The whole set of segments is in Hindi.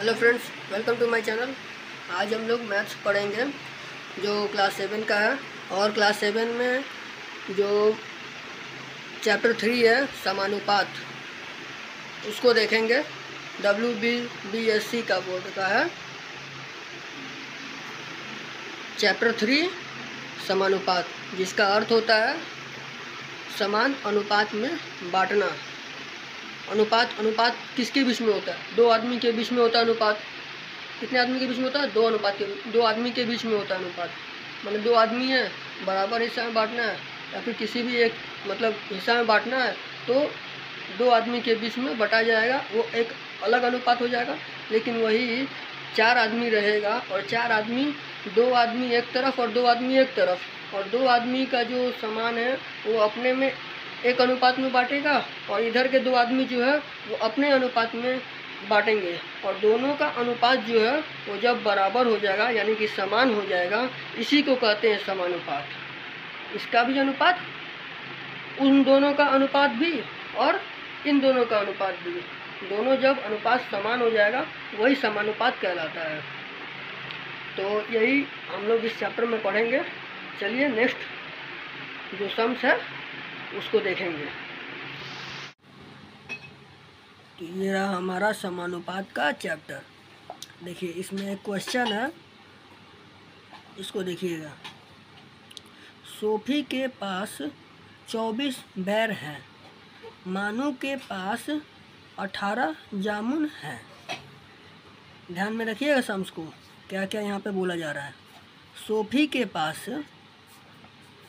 Hello friends, welcome to my channel. आज हम लोग मैथ्स पढ़ेंगे जो क्लास 7 का है। और क्लास 7 में जो चैप्टर 3 है समानुपात, उसको देखेंगे। WBSC का बोर्ड का है चैप्टर 3 समानुपात, जिसका अर्थ होता है समान अनुपात में बांटना। अनुपात किसके बीच में होता है? दो आदमी के बीच में होता है अनुपात। कितने आदमी के बीच में होता है? दो आदमी के बीच में होता है अनुपात। मतलब दो आदमी है, बराबर हिस्सा में बांटना है या फिर किसी भी एक हिस्सा में बांटना है, तो दो आदमी के बीच में बटा जाएगा, वो एक अलग अनुपात हो जाएगा। लेकिन वही चार आदमी रहेगा और चार आदमी, दो आदमी एक तरफ और दो आदमी एक तरफ, और दो आदमी का जो सामान है वो अपने में एक अनुपात में बांटेगा और इधर के दो आदमी जो है वो अपने अनुपात में बांटेंगे। और दोनों का अनुपात जो है वो जब बराबर हो जाएगा, यानी कि समान हो जाएगा, इसी को कहते हैं समानुपात। इसका भी अनुपात, उन दोनों का अनुपात भी और इन दोनों का अनुपात भी, दोनों जब अनुपात समान हो जाएगा वही समानुपात कहलाता है। तो यही हम लोग इस चैप्टर में पढ़ेंगे। चलिए नेक्स्ट जो सम्स है उसको देखेंगे। तो ये रहा हमारा समानुपात का चैप्टर। देखिए, इसमें एक क्वेश्चन है, इसको देखिएगा। सोफी के पास 24 बैर हैं, मानू के पास 18 जामुन हैं। ध्यान में रखिएगा सम्स को, क्या क्या यहाँ पे बोला जा रहा है। सोफी के पास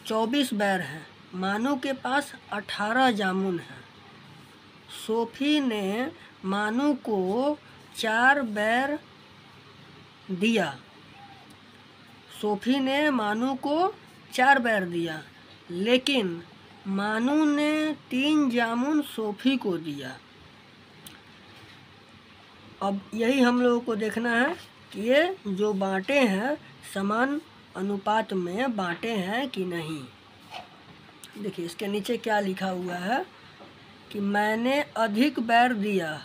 24 बैर हैं, मानू के पास 18 जामुन हैं। सोफी ने मानू को 4 बैर दिया। सोफी ने मानू को 4 बैर दिया, लेकिन मानू ने 3 जामुन सोफी को दिया। अब यही हम लोगों को देखना है कि ये जो बांटे हैं समान अनुपात में बांटे हैं कि नहीं। देखिए, इसके नीचे क्या लिखा हुआ है कि मैंने अधिक बैर दिया।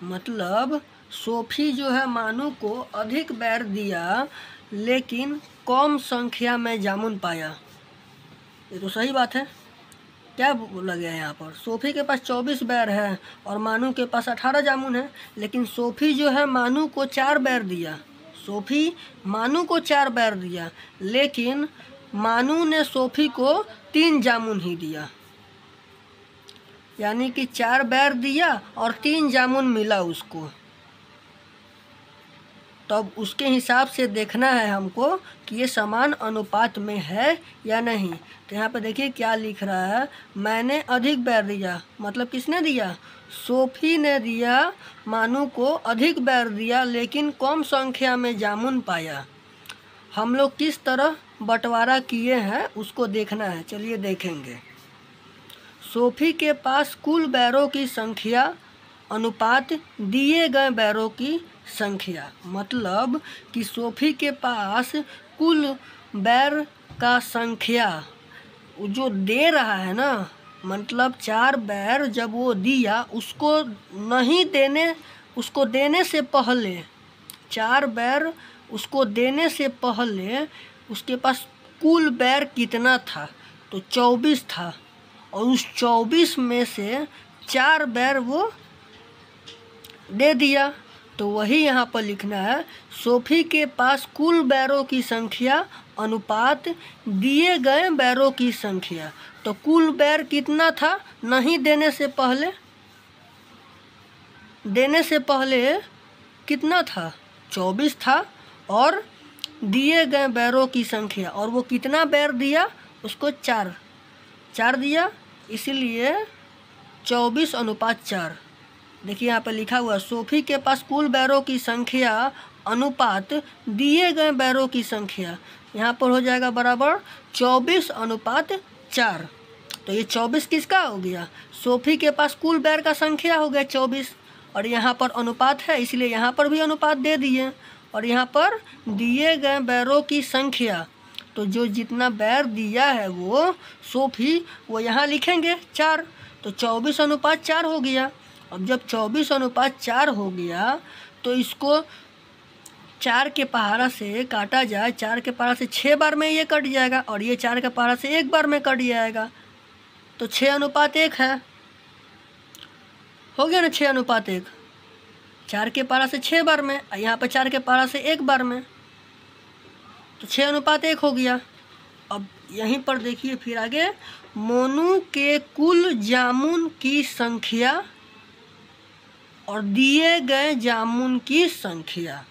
मतलब सोफी जो है मानू को अधिक बैर दिया, लेकिन कम संख्या में जामुन पाया। ये तो सही बात है। क्या बोला गया है यहाँ पर? सोफी के पास 24 बैर है और मानू के पास 18 जामुन है, लेकिन सोफी जो है मानू को 4 बैर दिया। सोफी मानू को 4 बैर दिया, लेकिन मानू ने सोफी को 3 जामुन ही दिया। यानी कि 4 बैर दिया और 3 जामुन मिला उसको। तब उसके हिसाब से देखना है हमको कि ये समान अनुपात में है या नहीं। तो यहाँ पे देखिए क्या लिख रहा है, मैंने अधिक बैर दिया। मतलब किसने दिया? सोफी ने दिया। मानू को अधिक बैर दिया, लेकिन कम संख्या में जामुन पाया। हम लोग किस तरह बंटवारा किए हैं उसको देखना है। चलिए देखेंगे। सोफी के पास कुल बैरों की संख्या अनुपात दिए गए बैरों की संख्या। मतलब कि सोफी के पास कुल बैर का संख्या जो दे रहा है ना, मतलब 4 बैर जब वो दिया, उसको देने से पहले 4 बैर उसको देने से पहले उसके पास कुल बैर कितना था? तो 24 था, और उस 24 में से 4 बैर वो दे दिया। तो वही यहाँ पर लिखना है, सोफी के पास कुल बैरों की संख्या अनुपात दिए गए बैरों की संख्या। तो कुल बैर कितना था नहीं देने से पहले? देने से पहले कितना था? 24 था। और दिए गए बैरों की संख्या, और वो कितना बैर दिया? उसको 4 दिया, इसीलिए 24 अनुपात 4। देखिए यहाँ पर लिखा हुआ, सोफी के पास कुल बैरों की संख्या अनुपात दिए गए बैरों की संख्या। यहाँ पर हो जाएगा बराबर 24 अनुपात 4। तो ये 24 किसका हो गया? सोफी के पास कुल बैर का संख्या हो गया 24, और यहाँ पर अनुपात है, इसलिए यहाँ पर भी अनुपात दे दिए। और यहाँ पर दिए गए बैरों की संख्या, तो जो जितना बैर दिया है वो सोफी, वो यहाँ लिखेंगे 4। तो 24 अनुपात 4 हो गया। अब जब 24 अनुपात 4 हो गया, तो इसको 4 के पहाड़ा से काटा जाए, 4 के पहाड़ा से 6 बार में ये कट जाएगा और ये 4 के पहाड़ा से 1 बार में कट जाएगा। तो 6:1 है, हो गया ना 6:1। 4 के पहाड़ा से 6 बार में, यहाँ पर 4 के पहाड़ा से 1 बार में, तो 6:1 हो गया। अब यहीं पर देखिए फिर आगे, मोनू के कुल जामुन की संख्या और दिए गए जामुन की संख्या।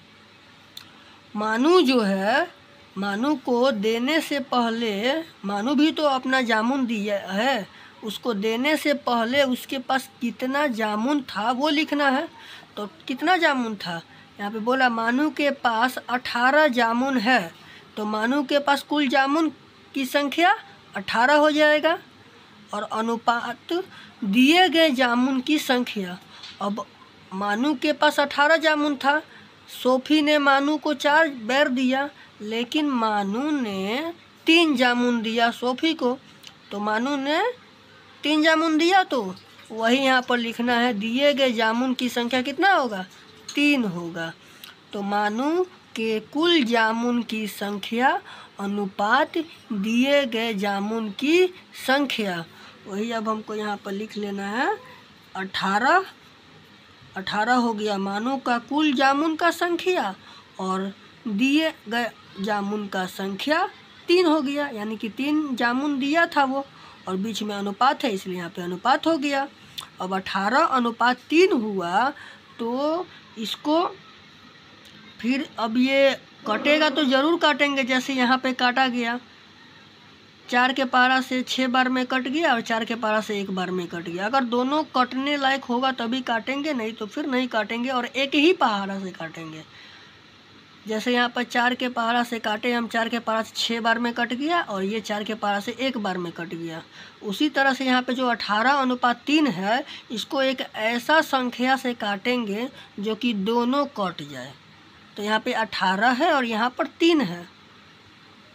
मानू जो है, मानू को देने से पहले, मानू भी तो अपना जामुन दिया है, उसको देने से पहले उसके पास कितना जामुन था वो लिखना है। तो कितना जामुन था, यहाँ पे बोला मानू के पास 18 जामुन है, तो मानू के पास कुल जामुन की संख्या 18 हो जाएगा और अनुपात दिए गए जामुन की संख्या। अब मानू के पास 18 जामुन था, सोफ़ी ने मानू को 4 बेर दिया, लेकिन मानू ने 3 जामुन दिया सोफ़ी को, तो मानू ने 3 जामुन दिया, तो वही यहाँ पर लिखना है दिए गए जामुन की संख्या कितना होगा, 3 होगा। तो मानू के कुल जामुन की संख्या अनुपात दिए गए जामुन की संख्या, वही अब हमको यहाँ पर लिख लेना है 18 हो गया मानू का कुल जामुन का संख्या और दिए गए जामुन का संख्या 3 हो गया, यानी कि 3 जामुन दिया था वो, और बीच में अनुपात है इसलिए यहाँ पे अनुपात हो गया। अब 18:3 हुआ, तो इसको फिर अब ये कटेगा तो ज़रूर काटेंगे, जैसे यहाँ पे काटा गया, 4 के पहाड़ा से 6 बार में कट गया और 4 के पहाड़ा से 1 बार में कट गया। अगर दोनों कटने लायक होगा तभी काटेंगे, नहीं तो फिर नहीं काटेंगे और एक ही पहाड़ा से काटेंगे। जैसे यहाँ पर 4 के पहाड़ा से काटे हम, 4 के पहाड़ा से 6 बार में कट गया और ये 4 के पहाड़ा से 1 बार में कट गया। उसी तरह से यहाँ पे जो 18:3 है, इसको एक ऐसा संख्या से काटेंगे जो कि दोनों कट जाए। तो यहाँ पे 18 है और यहाँ पर 3 है,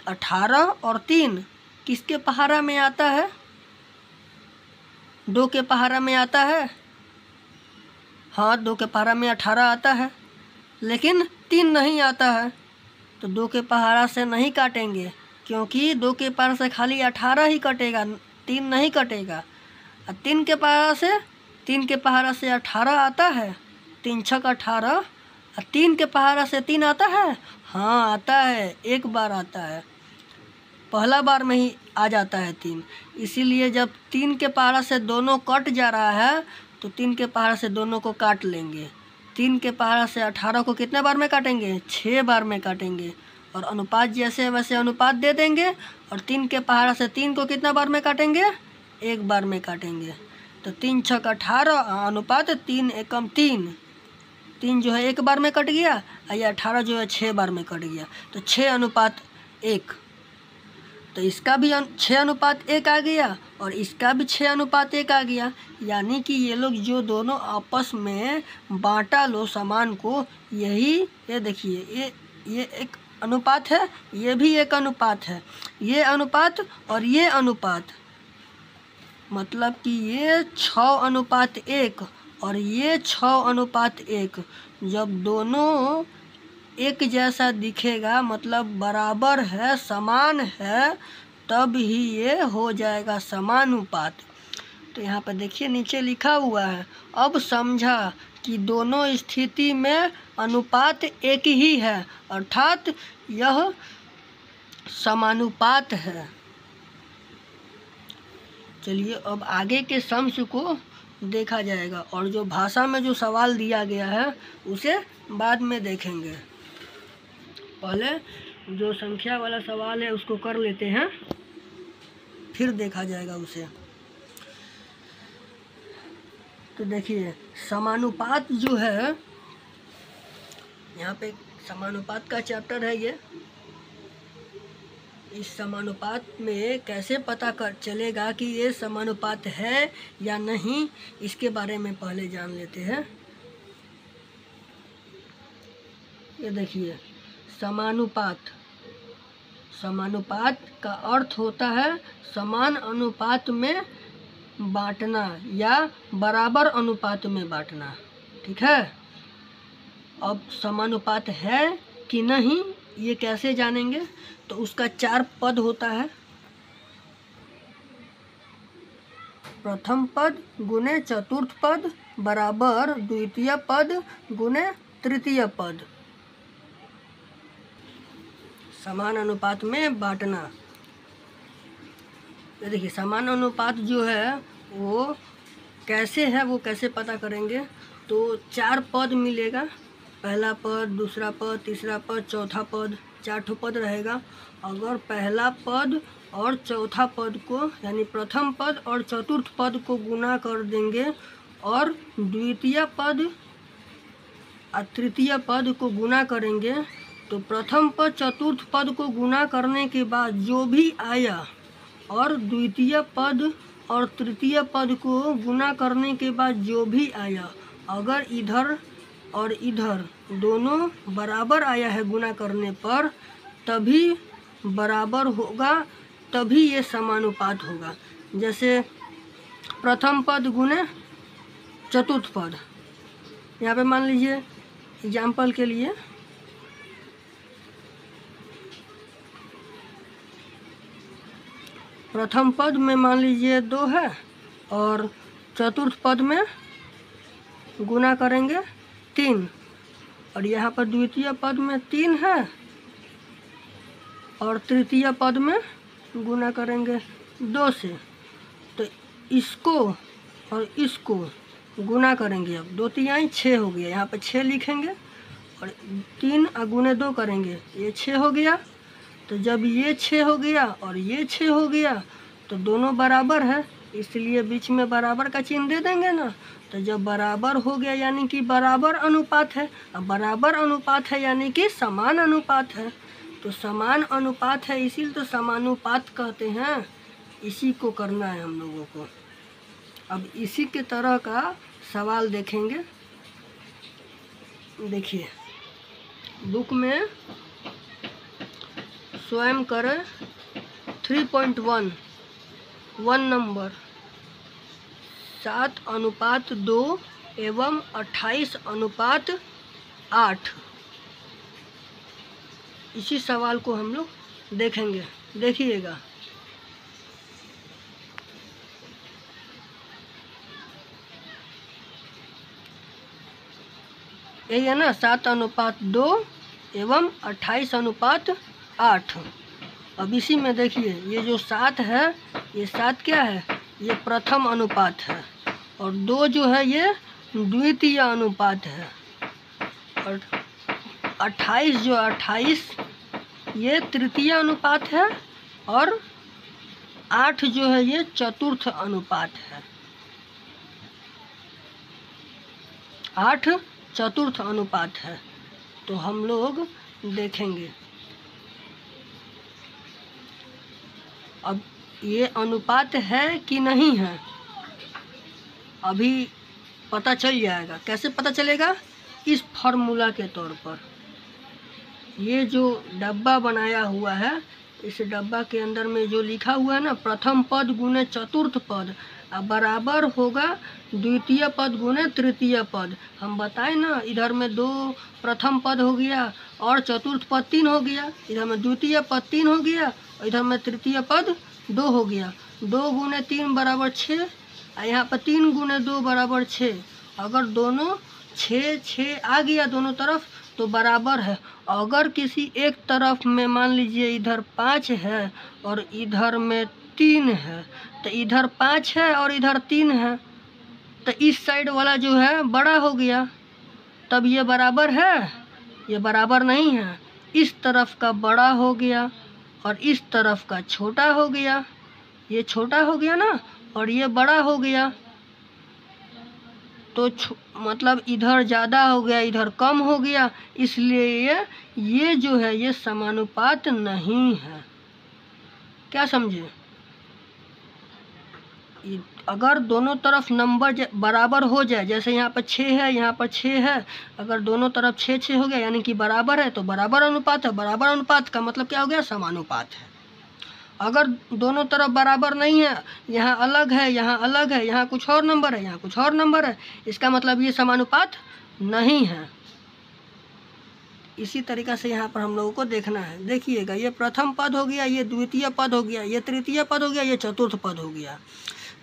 18 और 3 किसके पहाड़ा में आता है, 2 के पहाड़ा में आता है। हाँ, 2 के पहाड़ा में 18 आता है, लेकिन 3 नहीं आता है, तो 2 के पहाड़ा से नहीं काटेंगे, क्योंकि 2 के पहाड़ा से खाली 18 ही कटेगा, 3 नहीं कटेगा। और 3 के पहाड़ा से 18 आता है, 3 छक 18, और 3 के पहाड़ा से 3 आता है। हाँ आता है, 1 बार आता है, पहला बार में ही आ जाता है 3। इसीलिए जब 3 के पहाड़ा से दोनों कट जा रहा है, तो 3 के पहाड़ा से दोनों को काट लेंगे। 3 के पहाड़ा से 18 को कितने बार में काटेंगे, 6 बार में काटेंगे, और अनुपात जैसे वैसे अनुपात दे देंगे। और 3 के पहाड़ा से 3 को कितना बार में काटेंगे, 1 बार में काटेंगे। तो 3 छक 18 अनुपात 3 एकम 3, 3 जो है 1 बार में कट गया, और ये 18 जो है 6 बार में कट गया, तो 6:1। तो इसका भी 6:1 आ गया और इसका भी 6:1 आ गया, यानी कि ये लोग जो दोनों आपस में बांटा लो सामान को, यही ये देखिए ये एक अनुपात है, ये भी एक अनुपात है, ये अनुपात और ये अनुपात, मतलब कि ये 6:1 और ये 6:1, जब दोनों एक जैसा दिखेगा, मतलब बराबर है, समान है, तब ही ये हो जाएगा समानुपात। तो यहाँ पर देखिए नीचे लिखा हुआ है, अब समझा कि दोनों स्थिति में अनुपात एक ही है, अर्थात यह समानुपात है। चलिए अब आगे के सम्स को देखा जाएगा, और जो भाषा में जो सवाल दिया गया है उसे बाद में देखेंगे। पहले जो संख्या वाला सवाल है उसको कर लेते हैं, फिर देखा जाएगा उसे। तो देखिए समानुपात जो है, यहाँ पे समानुपात का चैप्टर है ये। इस समानुपात में कैसे पता कर चलेगा कि ये समानुपात है या नहीं, इसके बारे में पहले जान लेते हैं। ये देखिए समानुपात, समानुपात का अर्थ होता है समान अनुपात में बांटना या बराबर अनुपात में बांटना, ठीक है। अब समानुपात है कि नहीं ये कैसे जानेंगे? तो उसका 4 पद होता है, प्रथम पद गुने चतुर्थ पद बराबर द्वितीय पद गुने तृतीय पद। समान अनुपात में बांटना। ये देखिए समान अनुपात जो है वो कैसे है, वो कैसे पता करेंगे? तो 4 पद मिलेगा, पहला पद, दूसरा पद, तीसरा पद, चौथा पद, 4 ठो पद रहेगा। अगर पहला पद और चौथा पद को यानी प्रथम पद और चतुर्थ पद को गुना कर देंगे और द्वितीय पद और तृतीय पद को गुना करेंगे, तो प्रथम पद चतुर्थ पद को गुना करने के बाद जो भी आया और द्वितीय पद और तृतीय पद को गुना करने के बाद जो भी आया, अगर इधर और इधर दोनों बराबर आया है गुना करने पर, तभी बराबर होगा, तभी ये समानुपात होगा। जैसे प्रथम पद गुने चतुर्थ पद, यहाँ पे मान लीजिए एग्जाम्पल के लिए प्रथम पद में मान लीजिए 2 है और चतुर्थ पद में गुना करेंगे 3, और यहाँ पर द्वितीय पद में 3 है और तृतीय पद में गुना करेंगे 2 से। तो इसको और इसको गुना करेंगे, अब 2 तिहाई 6 हो गया, यहाँ पर 6 लिखेंगे और 3 गुने 2 करेंगे, ये 6 हो गया। तो जब ये 6 हो गया और ये 6 हो गया तो दोनों बराबर है, इसलिए बीच में बराबर का चिन्ह दे देंगे ना। तो जब बराबर हो गया यानी कि बराबर अनुपात है, अब बराबर अनुपात है यानी कि समान अनुपात है। तो समान अनुपात है इसीलिए तो समानुपात कहते हैं। इसी को करना है हम लोगों को। अब इसी के तरह का सवाल देखेंगे। देखिए बुक में स्वयं करें 3.1 नंबर 7:2 एवं 28:8। इसी सवाल को हम लोग देखेंगे। देखिएगा यही है ना, 7:2 एवं 28:8। अब इसी में देखिए ये जो 7 है, ये 7 क्या है? ये प्रथम अनुपात है, और 2 जो है ये द्वितीय अनुपात है, और 28 जो 28 ये तृतीय अनुपात है, और 8 जो है ये चतुर्थ अनुपात है। 8 चतुर्थ अनुपात है। तो हम लोग देखेंगे अब ये अनुपात है कि नहीं है, अभी पता चल जाएगा। कैसे पता चलेगा? इस फॉर्मूला के तौर पर। ये जो डब्बा बनाया हुआ है, इस डब्बा के अंदर में जो लिखा हुआ है ना, प्रथम पद गुने चतुर्थ पद अब बराबर होगा द्वितीय पद गुने तृतीय पद। हम बताए ना, इधर में 2 प्रथम पद हो गया और चतुर्थ पद 3 हो गया, इधर में द्वितीय पद 3 हो गया और इधर में तृतीय पद 2 हो गया। 2 गुने 3 बराबर 6, और यहाँ पर 3 गुने 2 बराबर 6। अगर दोनों 6 आ गया दोनों तरफ तो बराबर है। अगर किसी एक तरफ में मान लीजिए इधर 5 है और इधर में 3 है, तो इधर 5 है और इधर 3 है, तो इस साइड वाला जो है बड़ा हो गया, तब ये बराबर है? ये बराबर नहीं है। इस तरफ का बड़ा हो गया और इस तरफ का छोटा हो गया। ये छोटा हो गया ना और ये बड़ा हो गया, तो मतलब इधर ज़्यादा हो गया इधर कम हो गया, इसलिए ये जो है ये समानुपात नहीं है। क्या समझे? अगर दोनों तरफ नंबर बराबर हो जाए, जैसे यहाँ पर 6 है यहाँ पर 6 है, अगर दोनों तरफ 6 हो गया यानी कि बराबर है, तो बराबर अनुपात है। बराबर अनुपात का मतलब क्या हो गया? समानुपात है। अगर दोनों तरफ बराबर नहीं है, यहाँ अलग है यहाँ अलग है, यहाँ कुछ और नंबर है यहाँ कुछ और नंबर है, इसका मतलब ये समानुपात नहीं है। इसी तरीक़ा से यहाँ पर हम लोगों को देखना है। देखिएगा, ये प्रथम पद हो गया, ये द्वितीय पद हो गया, ये तृतीय पद हो गया, ये चतुर्थ पद हो गया।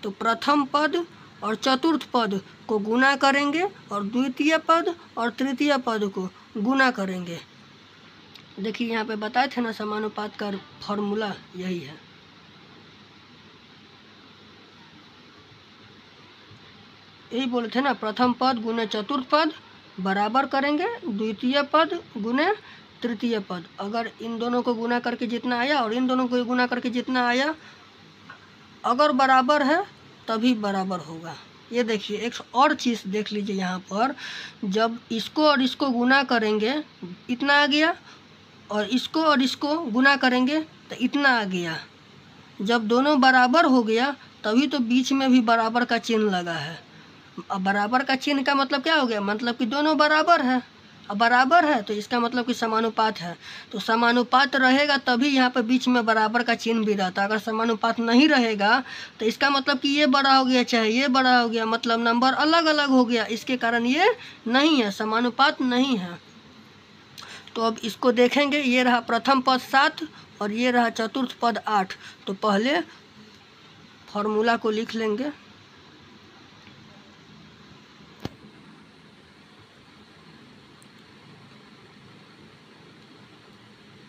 तो प्रथम पद और चतुर्थ पद को गुना करेंगे और द्वितीय पद और तृतीय पद को गुना करेंगे। देखिए यहाँ पे बताए थे ना, समानुपात का फॉर्मूला यही है। यही बोले थे ना, प्रथम पद गुने चतुर्थ पद बराबर करेंगे द्वितीय पद गुने तृतीय पद। अगर इन दोनों को गुना करके जितना आया और इन दोनों को गुना करके जितना आया, अगर बराबर है तभी बराबर होगा। ये देखिए, एक और चीज़ देख लीजिए यहाँ पर, जब इसको और इसको गुना करेंगे इतना आ गया, और इसको गुना करेंगे तो इतना आ गया। जब दोनों बराबर हो गया तभी तो बीच में भी बराबर का चिन्ह लगा है। अब बराबर का चिन्ह का मतलब क्या हो गया, मतलब कि दोनों बराबर है। अब बराबर है तो इसका मतलब कि समानुपात है। तो समानुपात रहेगा तभी यहाँ पर बीच में बराबर का चिन्ह भी रहता। अगर समानुपात नहीं रहेगा तो इसका मतलब कि ये बड़ा हो गया चाहे ये बड़ा हो गया, मतलब नंबर अलग अलग हो गया, इसके कारण ये नहीं है, समानुपात नहीं है। तो अब इसको देखेंगे, ये रहा प्रथम पद 7 और ये रहा चतुर्थ पद 8। तो पहले फॉर्मूला को लिख लेंगे।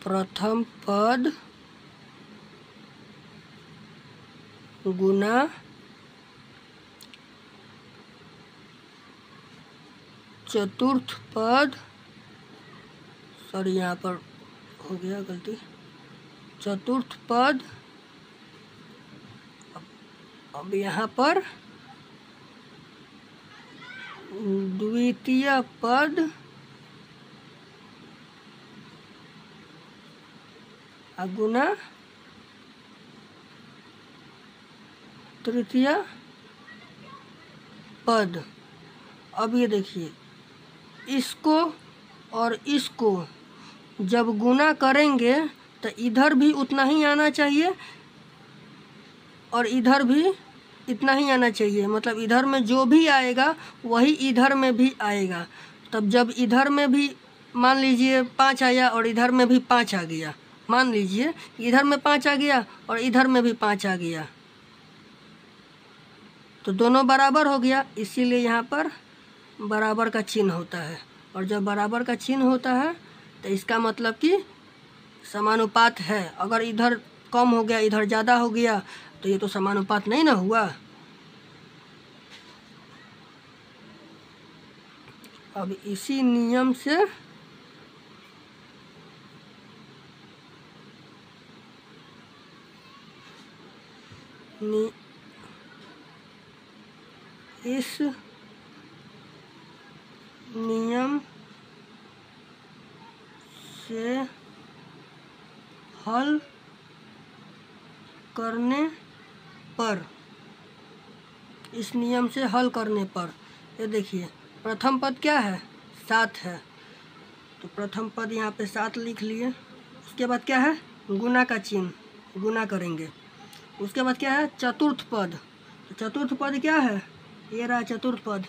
प्रथम पद गुना चतुर्थ पद, सॉरी यहाँ पर हो गया गलती, चतुर्थ पद, अब यहाँ पर द्वितीय पद गुना तृतीय पद। अब ये देखिए, इसको और इसको जब गुना करेंगे तो इधर भी उतना ही आना चाहिए और इधर भी इतना ही आना चाहिए, मतलब इधर में जो भी आएगा वही इधर में भी आएगा। तब जब इधर में भी मान लीजिए 5 आया और इधर में भी 5 आ गया, मान लीजिए इधर में 5 आ गया और इधर में भी 5 आ गया, तो दोनों बराबर हो गया, इसीलिए यहाँ पर बराबर का चिन्ह होता है। और जब बराबर का चिन्ह होता है तो इसका मतलब कि समानुपात है। अगर इधर कम हो गया इधर ज़्यादा हो गया तो ये तो समानुपात नहीं ना हुआ। अब इसी नियम से इस नियम से हल करने पर, इस नियम से हल करने पर, ये देखिए प्रथम पद क्या है, 7 है, तो प्रथम पद यहाँ पे 7 लिख लिए। उसके बाद क्या है, गुना का चिन्ह, गुना करेंगे। उसके बाद क्या है, चतुर्थ पद। तो चतुर्थ पद क्या है, ये रहा चतुर्थ पद,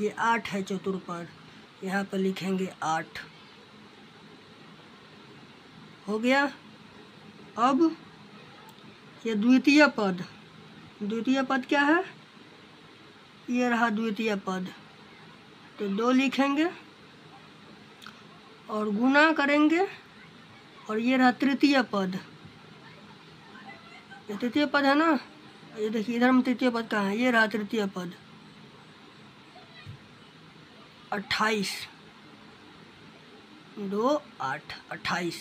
ये 8 है चतुर्थ पद, यहाँ पर लिखेंगे 8 हो गया। अब ये द्वितीय पद, द्वितीय पद क्या है, ये रहा द्वितीय पद, तो 2 लिखेंगे और गुना करेंगे, और ये रहा तृतीय पद, ये तृतीय पद है ना, ये देखिए इधर में तृतीय पद कहाँ है, ये रहा तृतीय पद 28, 2 8 28।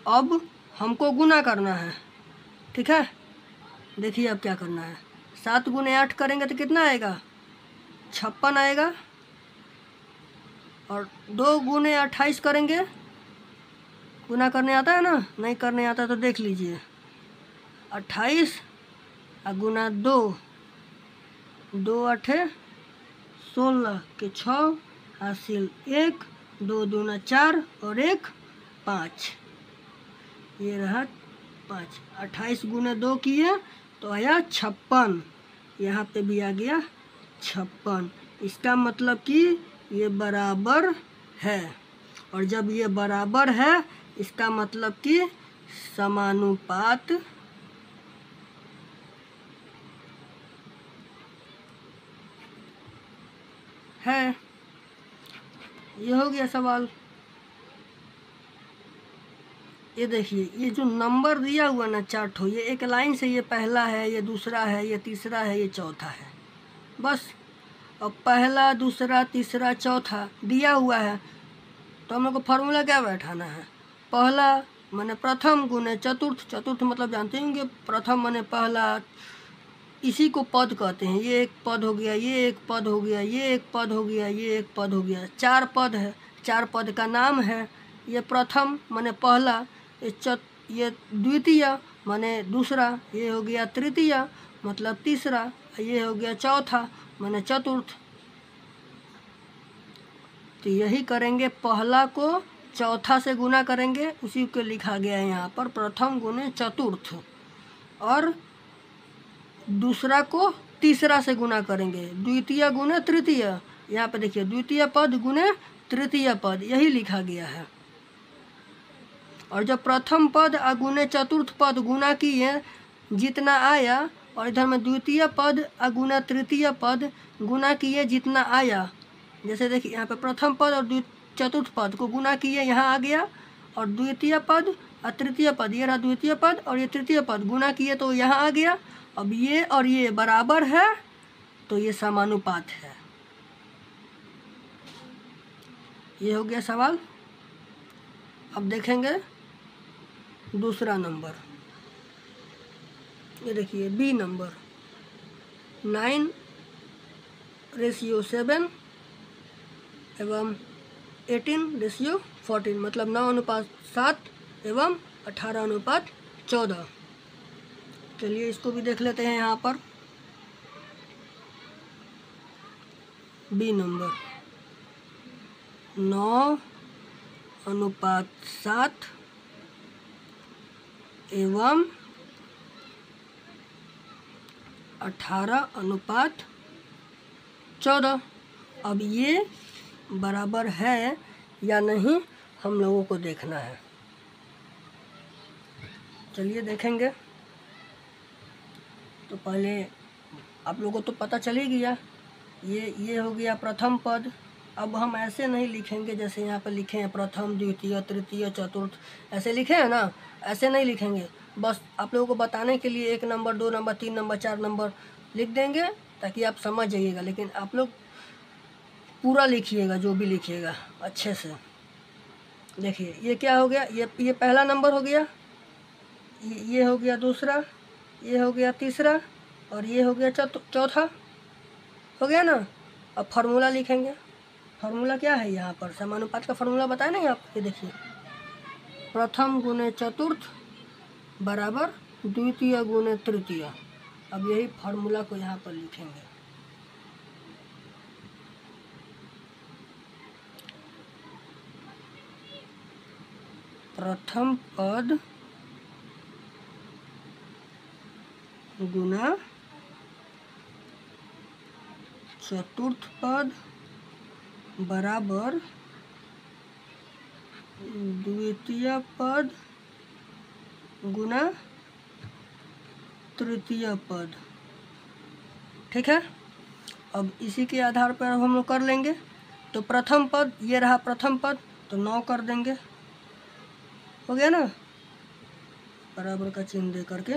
अब हमको गुना करना है, ठीक है। देखिए अब क्या करना है, 7 गुने 8 करेंगे तो कितना आएगा, 56 आएगा, और 2 गुने 28 करेंगे, गुना करने आता है ना, नहीं करने आता तो देख लीजिए, 28 गुना 2, 2 8 16 के 6 हासिल 1, 2 दूना 4 और 1 5, ये रहा 5। 28 गुना 2 किए तो आया 56, यहाँ पे भी आ गया 56। इसका मतलब कि ये बराबर है। और जब ये बराबर है इसका मतलब कि समानुपात है। ये हो गया सवाल। ये देखिए, ये जो नंबर दिया हुआ ना चार्ट हो, ये एक लाइन से, ये पहला है, ये दूसरा है, ये तीसरा है, ये चौथा है, बस। अब पहला, दूसरा, तीसरा, चौथा दिया हुआ है, तो हम लोग को फार्मूला क्या बैठाना है? पहला माने प्रथम गुने चतुर्थ। चतुर्थ मतलब जानते होंगे, प्रथम माने पहला, इसी को पद कहते हैं। ये एक पद हो गया, ये एक पद हो गया, ये एक पद हो गया, ये एक पद हो गया, 4 पद है। 4 पद का नाम है। ये प्रथम माने पहला, ये द्वितीय माने दूसरा, ये हो गया तृतीय मतलब तीसरा, ये हो गया चौथा माने चतुर्थ। तो यही करेंगे, पहला को चौथा से गुना करेंगे, उसी को लिखा गया है यहाँ पर, प्रथम गुने चतुर्थ। और दूसरा को तीसरा से गुना करेंगे, द्वितीय गुने तृतीय। यहाँ पे देखिए, द्वितीय पद गुने तृतीय पद, यही लिखा गया है। और जब प्रथम पद अगुने चतुर्थ पद गुना किए जितना आया, और इधर में द्वितीय पद अगुना तृतीय पद गुना किए जितना आया। जैसे देखिए, यहाँ पे प्रथम पद और चतुर्थ पद को गुना किए, यहाँ आ गया, और द्वितीय पद और तृतीय पद, ये रहा द्वितीय पद और ये तृतीय पद गुना किए तो यहाँ आ गया। अब ये और ये बराबर है तो ये समानुपात है। ये हो गया सवाल। अब देखेंगे दूसरा नंबर। ये देखिए, बी नंबर 9:7 एवं 18:14, मतलब 9:7 एवं 18:14। चलिए इसको भी देख लेते हैं। यहाँ पर बी नंबर 9:7 एवं 18:14। अब ये बराबर है या नहीं हम लोगों को देखना है। चलिए देखेंगे। तो पहले आप लोगों को तो पता चल ही गया, ये हो गया प्रथम पद। अब हम ऐसे नहीं लिखेंगे जैसे यहाँ पर लिखे हैं प्रथम, द्वितीय, तृतीय, चतुर्थ, ऐसे लिखे हैं ना, ऐसे नहीं लिखेंगे। बस आप लोगों को बताने के लिए 1 नंबर, 2 नंबर, 3 नंबर, 4 नंबर लिख देंगे ताकि आप समझ जाइएगा। लेकिन आप लोग पूरा लिखिएगा, जो भी लिखिएगा अच्छे से। देखिए ये क्या हो गया, ये पहला नंबर हो गया, ये हो गया दूसरा, ये हो गया तीसरा, और ये हो गया चौथा। हो गया ना। अब फार्मूला लिखेंगे। फार्मूला क्या है यहाँ पर? समानुपात का फार्मूला बताया नहीं आप? ये देखिए, प्रथम गुने चतुर्थ बराबर द्वितीय गुने तृतीय। अब यही फार्मूला को यहाँ पर लिखेंगे। प्रथम पद गुना चतुर्थ पद बराबर द्वितीय पद गुना तृतीय पद। ठीक है। अब इसी के आधार पर अब हम लोग कर लेंगे। तो प्रथम पद, ये रहा प्रथम पद, तो 9 कर देंगे। हो गया ना, बराबर का चिन्ह दे करके।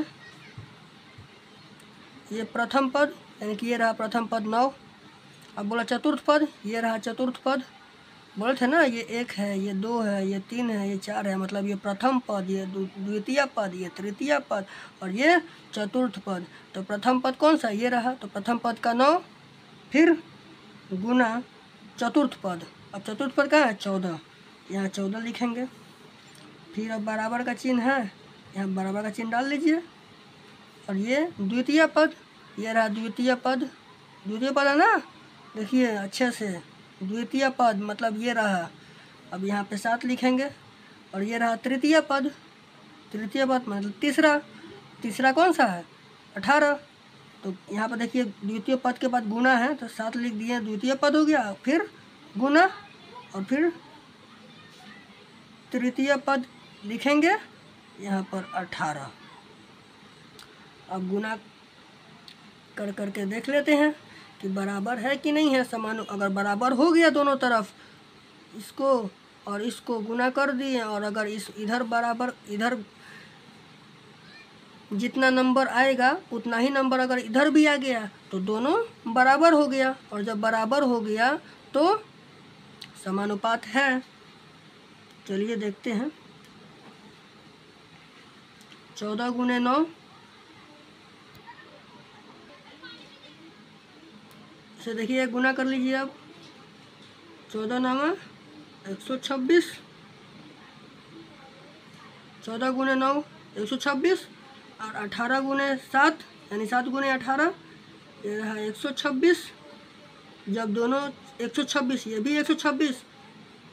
ये प्रथम पद यानी कि ये रहा प्रथम पद 9। अब बोला चतुर्थ पद, ये रहा चतुर्थ पद। बोले थे ना, ये 1 है, ये 2 है, ये 3 है, ये 4 है, मतलब ये प्रथम पद, ये द्वितीय पद, ये तृतीय पद, और ये चतुर्थ पद। तो प्रथम पद कौन सा? ये रहा। तो प्रथम पद का 9 फिर गुना चतुर्थ पद। अब चतुर्थ पद कहाँ है? 14। यहाँ 14 लिखेंगे। फिर अब बराबर का चिन्ह है, यहाँ बराबर का चिन्ह डाल लीजिए। और ये द्वितीय पद, ये रहा द्वितीय पद। द्वितीय पद है ना, देखिए अच्छे से, द्वितीय पद मतलब ये रहा। अब यहाँ पे 7 लिखेंगे। और ये रहा तृतीय पद। तृतीय पद मतलब तीसरा। तीसरा कौन सा है? 18। तो यहाँ पर देखिए, द्वितीय पद के बाद गुना है, तो 7 लिख दिए, द्वितीय पद हो गया। फिर गुना और फिर तृतीय पद लिखेंगे, यहाँ पर 18। अब गुना कर करके देख लेते हैं कि बराबर है कि नहीं है समान। अगर बराबर हो गया दोनों तरफ, इसको और इसको गुना कर दिए, और अगर इस इधर बराबर, इधर जितना नंबर आएगा उतना ही नंबर अगर इधर भी आ गया तो दोनों बराबर हो गया। और जब बराबर हो गया तो समानुपात है। चलिए देखते हैं। 14 गुने 9, इसे देखिए गुना कर लीजिए आप। 14 9 126, 14 गुने 9 126, और 18 गुने 7 यानी 7 गुने 18, ये रहा 126। जब दोनों 126, ये भी 126,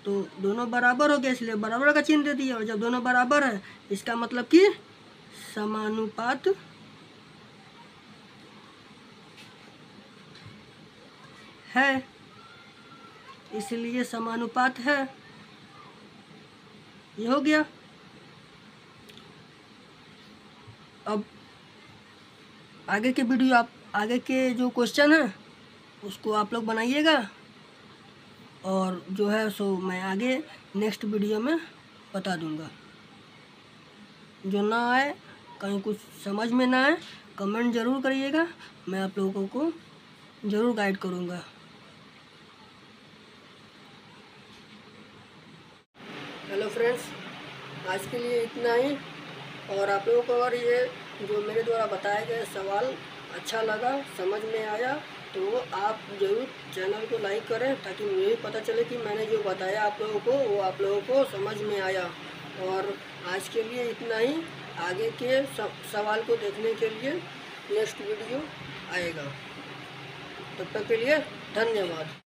तो दोनों बराबर हो गए, इसलिए बराबर का चिन्ह दे दिया। और जब दोनों बराबर है, इसका मतलब कि समानुपात है, इसलिए समानुपात है। ये हो गया। अब आगे के वीडियो, आप आगे के जो क्वेश्चन है उसको आप लोग बनाइएगा, और जो है सो मैं आगे नेक्स्ट वीडियो में बता दूंगा। जो ना आए, कहीं कुछ समझ में ना आए, कमेंट ज़रूर करिएगा, मैं आप लोगों को ज़रूर गाइड करूंगा। हेलो फ्रेंड्स, आज के लिए इतना ही। और आप लोगों को अगर ये जो मेरे द्वारा बताए गए सवाल अच्छा लगा, समझ में आया, तो आप ज़रूर चैनल को लाइक करें, ताकि मुझे भी पता चले कि मैंने जो बताया आप लोगों को वो आप लोगों को समझ में आया। और आज के लिए इतना ही। आगे के सवाल को देखने के लिए नेक्स्ट वीडियो आएगा। तब तक के लिए धन्यवाद।